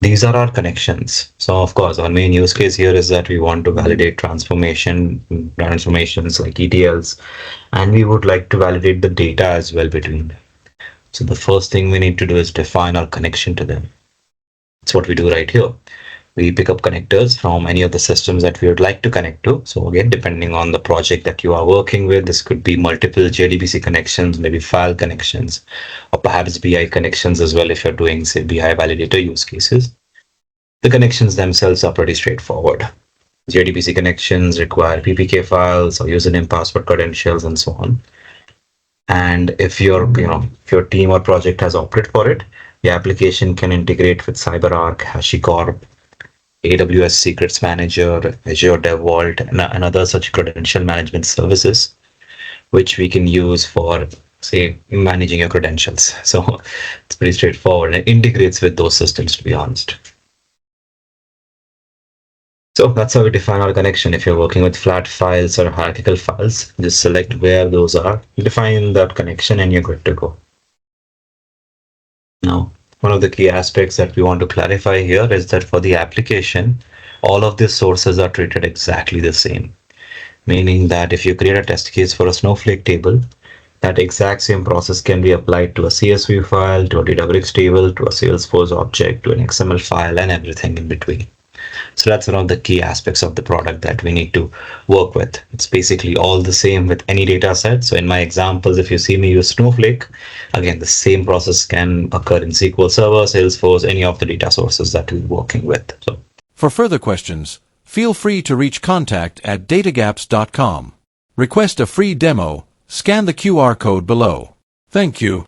These are our connections. So of course, our main use case here is that we want to validate transformations like ETLs, and we would like to validate the data as well between them. So the first thing we need to do is define our connection to them. That's what we do right here. We pick up connectors from any of the systems that we would like to connect to. So again, depending on the project that you are working with, this could be multiple JDBC connections, maybe file connections, or perhaps BI connections as well if you're doing, say, BI validator use cases. The connections themselves are pretty straightforward. JDBC connections require PPK files or username, password, credentials, and so on. And if your team or project has opted for it, the application can integrate with CyberArk, HashiCorp, AWS Secrets Manager, Azure Dev Vault, and other such credential management services, which we can use for, say, managing your credentials. So it's pretty straightforward and it integrates with those systems, to be honest. So that's how we define our connection. If you're working with flat files or hierarchical files, just select where those are, define that connection, and you're good to go. Now, one of the key aspects that we want to clarify here is that for the application, all of these sources are treated exactly the same. Meaning that if you create a test case for a Snowflake table, that exact same process can be applied to a CSV file, to a Databricks table, to a Salesforce object, to an XML file, and everything in between. So that's one of the key aspects of the product that we need to work with. It's basically all the same with any data set. So in my examples, if you see me use Snowflake, again, the same process can occur in SQL Server, Salesforce, any of the data sources that we're working with. So, for further questions, feel free to reach contact@datagaps.com. Request a free demo. Scan the QR code below. Thank you.